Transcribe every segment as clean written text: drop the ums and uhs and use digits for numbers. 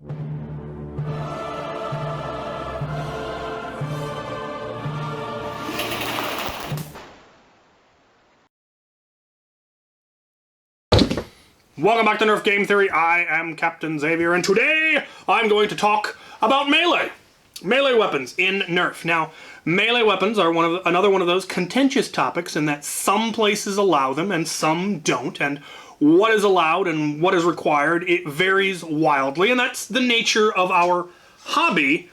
Welcome back to Nerf Game Theory. I am Captain Xavier, and today I'm going to talk about melee. Melee weapons in Nerf. Now, melee weapons are another one of those contentious topics in that some places allow them and some don't, and what is allowed and what is required, it varies wildly, and that's the nature of our hobby.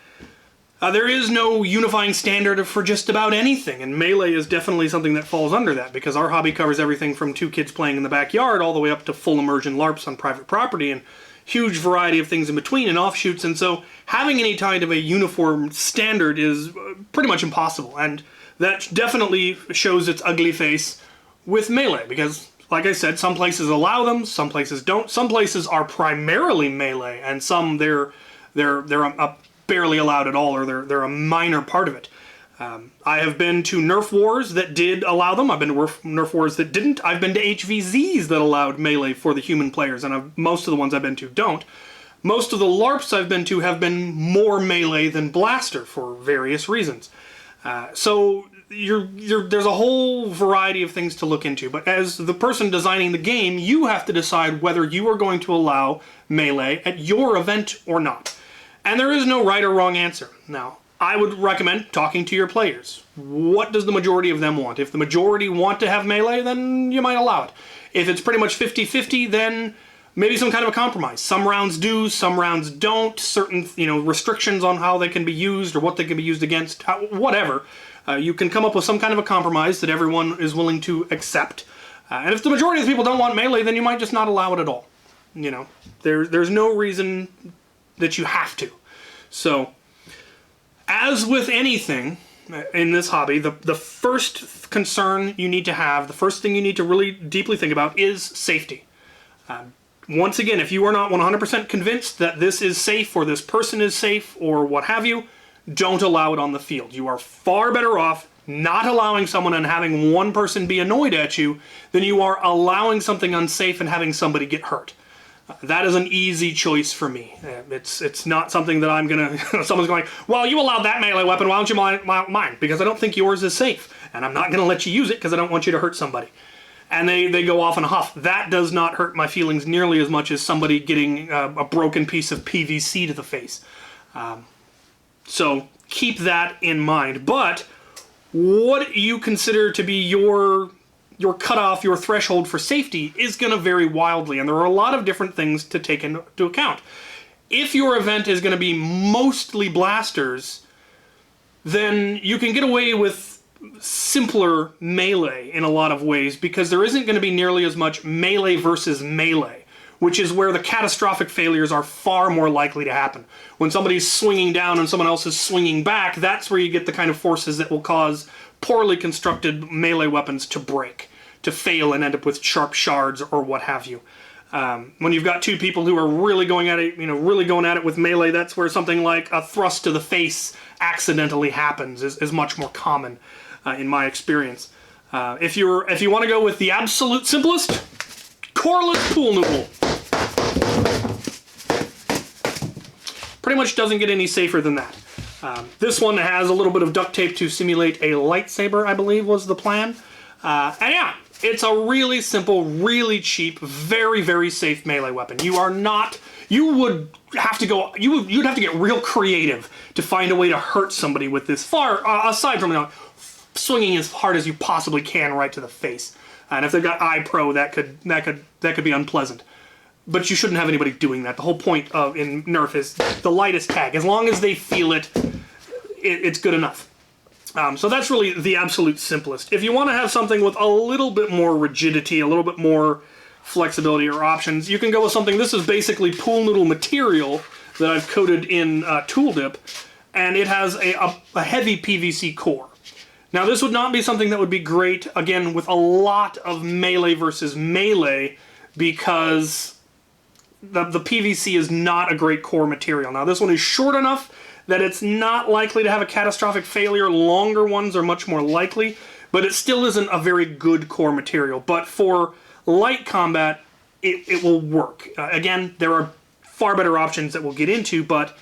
There is no unifying standard for just about anything, and melee is definitely something that falls under that, because our hobby covers everything from two kids playing in the backyard all the way up to full immersion LARPs on private property, and huge variety of things in between and offshoots, and so having any kind of a uniform standard is pretty much impossible, and that definitely shows its ugly face with melee, because, like I said, some places allow them, some places don't. Some places are primarily melee, and some they're barely allowed at all, or they're a minor part of it. I have been to Nerf wars that did allow them. I've been to Nerf wars that didn't. I've been to HVZs that allowed melee for the human players, and most of the ones I've been to don't. Most of the LARPs I've been to have been more melee than blaster for various reasons. So there's a whole variety of things to look into, but as the person designing the game, you have to decide whether you are going to allow melee at your event or not. And there is no right or wrong answer. Now, I would recommend talking to your players. What does the majority of them want? If the majority want to have melee, then you might allow it. If it's pretty much 50-50, then maybe some kind of a compromise. Some rounds do, some rounds don't. Certain, restrictions on how they can be used or what they can be used against, whatever. You can come up with some kind of a compromise that everyone is willing to accept. And if the majority of the people don't want melee, then you might just not allow it at all. There's no reason that you have to. So, as with anything in this hobby, the first concern you need to have, the first thing you need to really deeply think about is safety. Once again, if you are not 100% convinced that this is safe or this person is safe or what have you, don't allow it on the field. You are far better off not allowing someone and having one person be annoyed at you than you are allowing something unsafe and having somebody get hurt. That is an easy choice for me. It's not something that I'm gonna, someone's going, well, you allowed that melee weapon, why don't you mine? Because I don't think yours is safe, and I'm not gonna let you use it because I don't want you to hurt somebody. And they go off in a huff. That does not hurt my feelings nearly as much as somebody getting a broken piece of PVC to the face. So keep that in mind. But what you consider to be your cutoff, your threshold for safety is going to vary wildly, and there are a lot of different things to take into account. If your event is going to be mostly blasters, then you can get away with simpler melee in a lot of ways, because there isn't going to be nearly as much melee versus melee, which is where the catastrophic failures are far more likely to happen. When somebody's swinging down and someone else is swinging back, that's where you get the kind of forces that will cause poorly constructed melee weapons to break, to fail and end up with sharp shards or what have you. When you've got two people who are really going at it, with melee, that's where something like a thrust to the face accidentally happens, is much more common in my experience. If you want to go with the absolute simplest, coreless pool noodle. Pretty much doesn't get any safer than that. This one has a little bit of duct tape to simulate a lightsaber, I believe was the plan. And yeah, it's a really simple, really cheap, very, very safe melee weapon. You'd have to get real creative to find a way to hurt somebody with this, aside from swinging as hard as you possibly can right to the face. And if they've got eye pro, that could be unpleasant. But you shouldn't have anybody doing that. The whole point in Nerf is the lightest tag. As long as they feel it, it's good enough. So that's really the absolute simplest. If you want to have something with a little bit more rigidity, a little bit more flexibility or options, you can go with something. This is basically pool noodle material that I've coated in tool dip, and it has a heavy PVC core. Now this would not be something that would be great, again, with a lot of melee versus melee, because the PVC is not a great core material. Now this one is short enough that it's not likely to have a catastrophic failure. Longer ones are much more likely, but it still isn't a very good core material. But for light combat, it will work. Again, there are far better options that we'll get into, but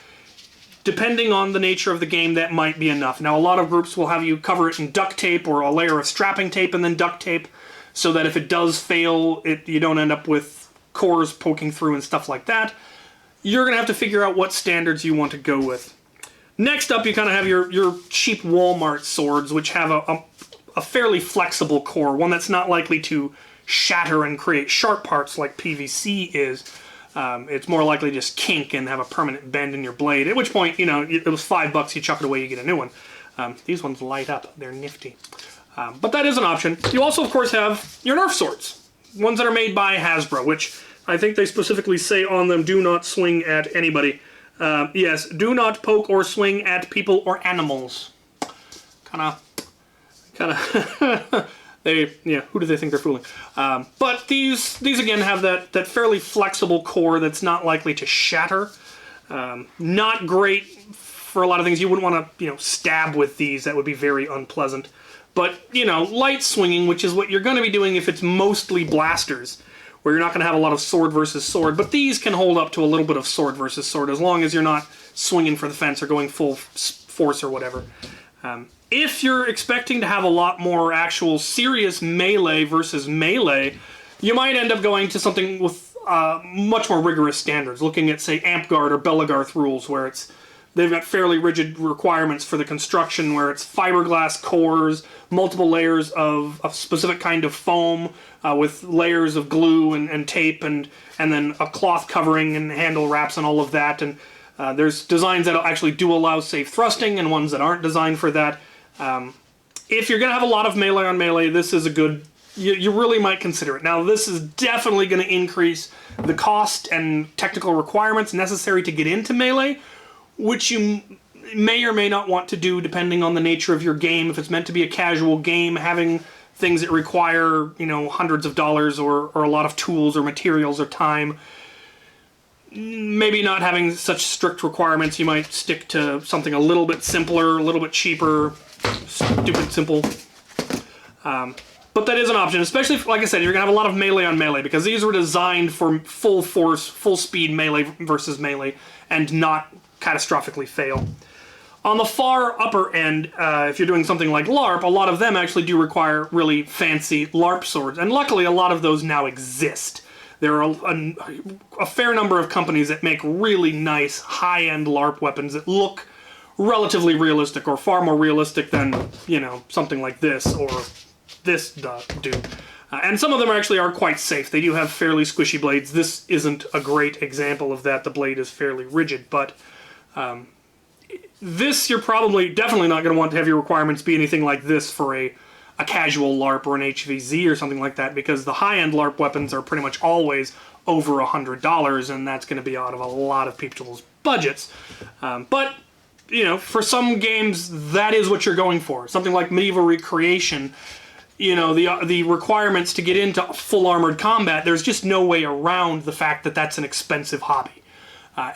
depending on the nature of the game, that might be enough. Now, a lot of groups will have you cover it in duct tape or a layer of strapping tape and then duct tape, so that if it does fail, you don't end up with cores poking through and stuff like that. You're going to have to figure out what standards you want to go with. Next up, you kind of have your cheap Walmart swords, which have a fairly flexible core, one that's not likely to shatter and create sharp parts like PVC is. It's more likely to just kink and have a permanent bend in your blade, at which point, you know, it was $5, you chuck it away, you get a new one. These ones light up, they're nifty. But that is an option. You also, of course, have your Nerf swords, ones that are made by Hasbro, which I think they specifically say on them, do not swing at anybody. Yes, do not poke or swing at people or animals. Kinda, yeah, who do they think they're fooling? But these again have that fairly flexible core that's not likely to shatter. Not great for a lot of things. You wouldn't want to, you know, stab with these. That would be very unpleasant. But, you know, light swinging, which is what you're going to be doing if it's mostly blasters, where you're not going to have a lot of sword versus sword. But these can hold up to a little bit of sword versus sword, as long as you're not swinging for the fence or going full force or whatever. If you're expecting to have a lot more actual serious melee versus melee, you might end up going to something with much more rigorous standards, looking at, say, Amtgard or Belagarth rules, where they've got fairly rigid requirements for the construction, where it's fiberglass cores, multiple layers of a specific kind of foam, with layers of glue and tape, and then a cloth covering and handle wraps and all of that. And there's designs that actually do allow safe thrusting and ones that aren't designed for that. If you're going to have a lot of melee on melee, this is a good... You really might consider it. Now, this is definitely going to increase the cost and technical requirements necessary to get into melee, which you may or may not want to do depending on the nature of your game. If it's meant to be a casual game, having things that require, you know, hundreds of dollars or a lot of tools or materials or time, maybe not having such strict requirements. You might stick to something a little bit simpler, a little bit cheaper, stupid simple. But that is an option, especially if, like I said, you're going to have a lot of melee on melee, because these were designed for full force, full speed melee versus melee, and not catastrophically fail. On the far upper end, if you're doing something like LARP, a lot of them actually do require really fancy LARP swords, and luckily a lot of those now exist. There are a fair number of companies that make really nice, high-end LARP weapons that look relatively realistic, or far more realistic than, you know, something like this, or this do. And some of them actually are quite safe. They do have fairly squishy blades. This isn't a great example of that. The blade is fairly rigid, but this, you're definitely not going to want to have your requirements be anything like this for a casual LARP or an HVZ or something like that, because the high-end LARP weapons are pretty much always over $100, and that's going to be out of a lot of people's budgets. But, you know, for some games, that is what you're going for. Something like Medieval Recreation, you know, the requirements to get into full armored combat, there's just no way around the fact that that's an expensive hobby.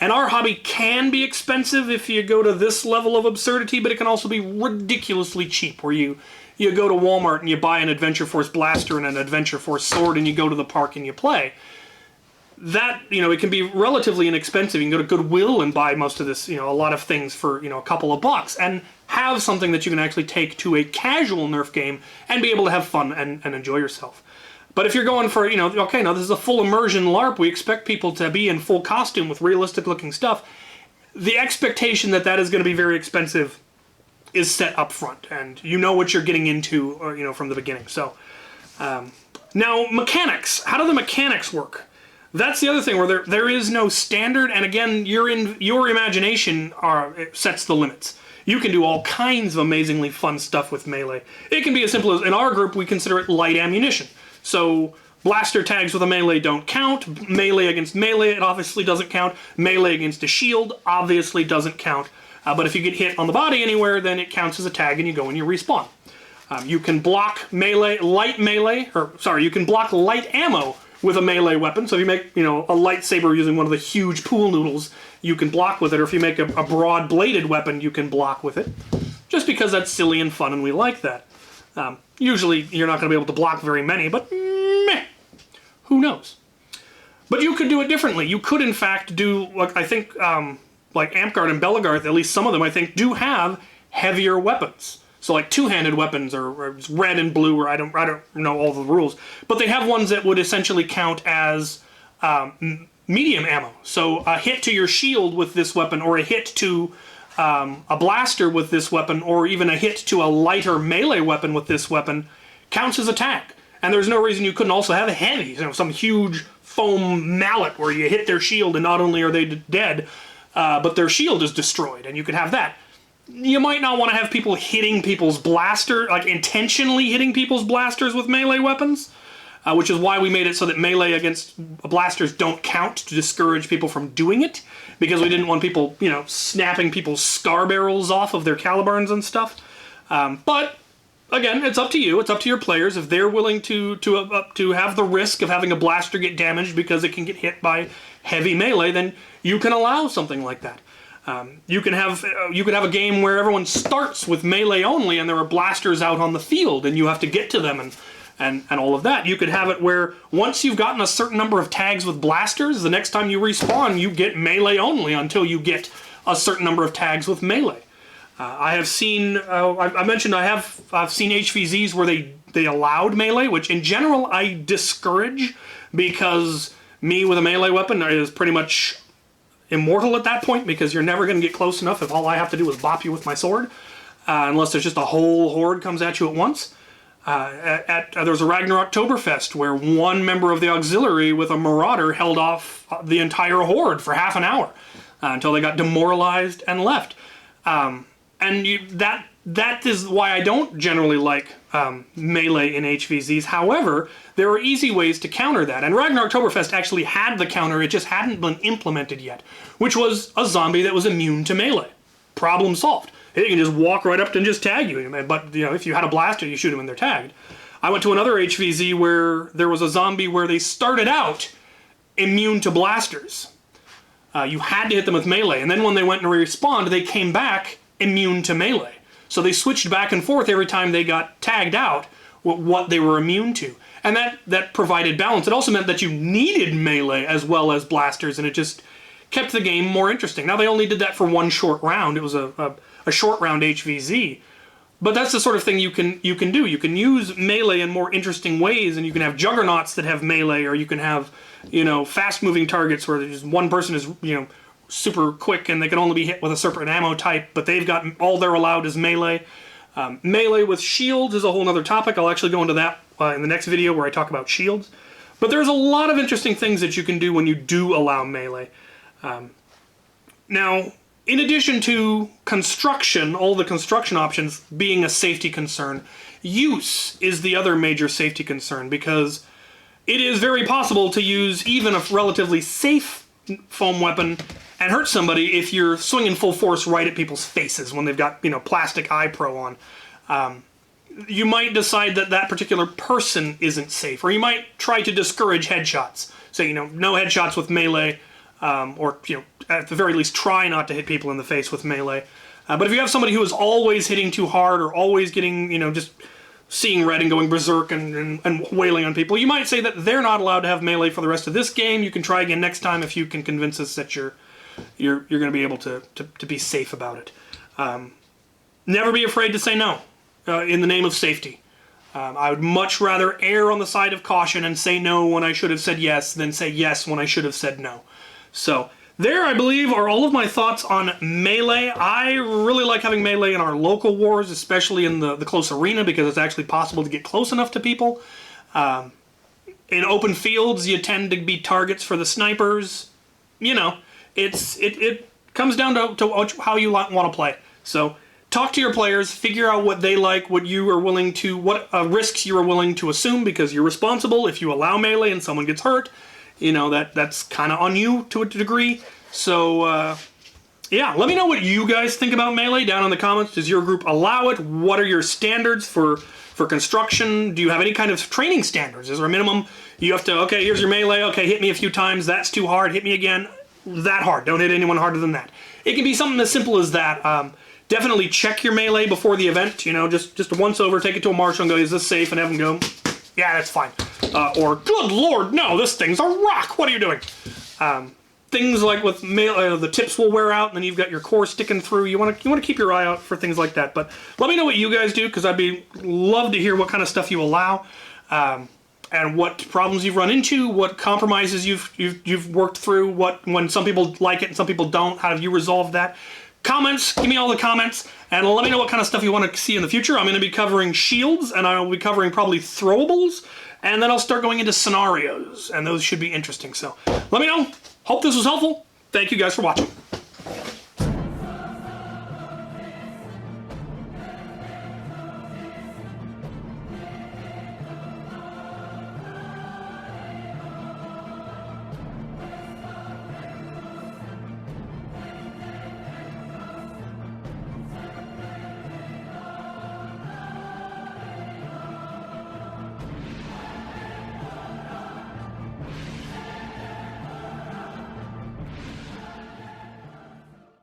And our hobby can be expensive if you go to this level of absurdity, but it can also be ridiculously cheap, where you go to Walmart and you buy an Adventure Force blaster and an Adventure Force sword, and you go to the park and you play. That, you know, it can be relatively inexpensive. You can go to Goodwill and buy most of this, you know, a lot of things for, you know, a couple of bucks, and have something that you can actually take to a casual Nerf game and be able to have fun and enjoy yourself. But if you're going for, you know, okay, now this is a full immersion LARP, we expect people to be in full costume with realistic looking stuff, the expectation that that is going to be very expensive is set up front, and you know what you're getting into, or, you know, from the beginning. So, now mechanics. How do the mechanics work? That's the other thing, where there is no standard, and again, your imagination sets the limits. You can do all kinds of amazingly fun stuff with melee. It can be as simple as, in our group, we consider it light ammunition. So blaster tags with a melee don't count. Melee against melee, it obviously doesn't count. Melee against a shield obviously doesn't count. But if you get hit on the body anywhere, then it counts as a tag and you go and you respawn. You can block you can block light ammo with a melee weapon. So if you make, you know, a lightsaber using one of the huge pool noodles, you can block with it. Or if you make a broad bladed weapon, you can block with it. Just because that's silly and fun and we like that. Usually you're not going to be able to block very many, but meh, who knows? But you could do it differently. You could, in fact, do, like, I think, like Amtgard and Belagarth, at least some of them, I think, do have heavier weapons. So like two-handed weapons, or red and blue, or I don't know all the rules. But they have ones that would essentially count as medium ammo. So a hit to your shield with this weapon, or a hit to a blaster with this weapon, or even a hit to a lighter melee weapon with this weapon counts as attack. And there's no reason you couldn't also have a heavy, you know, some huge foam mallet where you hit their shield and not only are they dead, but their shield is destroyed, and you could have that. You might not want to have people hitting people's blaster, like intentionally hitting people's blasters with melee weapons, which is why we made it so that melee against blasters don't count to discourage people from doing it, because we didn't want people, you know, snapping people's scar barrels off of their caliburns and stuff. But again, it's up to you. It's up to your players. If they're willing to have the risk of having a blaster get damaged because it can get hit by heavy melee, then you can allow something like that. You could have a game where everyone starts with melee only, and there are blasters out on the field, and you have to get to them and all of that. You could have it where once you've gotten a certain number of tags with blasters, the next time you respawn, you get melee only until you get a certain number of tags with melee. I have seen, I mentioned I've seen HVZs where they allowed melee, which in general I discourage, because me with a melee weapon is pretty much immortal at that point, because you're never going to get close enough if all I have to do is bop you with my sword, unless there's just a whole horde comes at you at once. There was a Ragnarok Oktoberfest where one member of the auxiliary with a marauder held off the entire horde for half an hour until they got demoralized and left. That is why I don't generally like melee in HVZs. However, there are easy ways to counter that. And Ragnarok Oktoberfest actually had the counter, it just hadn't been implemented yet, which was a zombie that was immune to melee. Problem solved. They can just walk right up and just tag you. But you know, if you had a blaster, you shoot them and they're tagged. I went to another HVZ where there was a zombie where they started out immune to blasters. You had to hit them with melee, and then when they went and respawned, they came back immune to melee. So they switched back and forth every time they got tagged out what they were immune to. And that provided balance. It also meant that you needed melee as well as blasters, and it just kept the game more interesting. Now, they only did that for one short round. It was a short round HVZ. But that's the sort of thing you can do. You can use melee in more interesting ways, and you can have juggernauts that have melee, or you can have, you know, fast-moving targets where just one person is, you know, super quick and they can only be hit with a certain ammo type, but they've got all they're allowed is melee. Melee with shields is a whole other topic. I'll actually go into that in the next video where I talk about shields. But there's a lot of interesting things that you can do when you do allow melee. Now, in addition to construction, all the construction options being a safety concern, use is the other major safety concern, because it is very possible to use even a relatively safe foam weapon and hurt somebody if you're swinging full force right at people's faces when they've got, you know, plastic eye pro on. You might decide that that particular person isn't safe, or you might try to discourage headshots. Say, you know, no headshots with melee, or, you know, at the very least try not to hit people in the face with melee. But if you have somebody who is always hitting too hard, or always getting, you know, just seeing red and going berserk and wailing on people, you might say that they're not allowed to have melee for the rest of this game. You can try again next time if you can convince us that you're going to be able to be safe about it. Never be afraid to say no in the name of safety. I would much rather err on the side of caution and say no when I should have said yes than say yes when I should have said no. So there, I believe, are all of my thoughts on melee. I really like having melee in our local wars, especially in the close arena, because it's actually possible to get close enough to people. In open fields, you tend to be targets for the snipers. You know, it comes down to how you want to play. So talk to your players, figure out what they like, what you are willing to, what risks you are willing to assume, because you're responsible if you allow melee and someone gets hurt. You know, that's kind of on you to a degree. So, yeah, let me know what you guys think about melee down in the comments. Does your group allow it? What are your standards for construction? Do you have any kind of training standards? Is there a minimum? You have to, okay, here's your melee. Okay, hit me a few times. That's too hard. Hit me again. That hard. Don't hit anyone harder than that. It can be something as simple as that. Definitely check your melee before the event. You know, just once over, take it to a marshal and go, is this safe? And have them go, yeah, that's fine. or good lord, no, this thing's a rock. What are you doing? Things like with the tips will wear out, and then you've got your core sticking through. You want to keep your eye out for things like that. But let me know what you guys do, because love to hear what kind of stuff you allow, and what problems you've run into, what compromises you've worked through, when some people like it and some people don't. How have you resolved that? Comments, give me all the comments, and let me know what kind of stuff you want to see in the future. I'm going to be covering shields, and I'll be covering probably throwables, and then I'll start going into scenarios, and those should be interesting. So let me know. Hope this was helpful. Thank you guys for watching.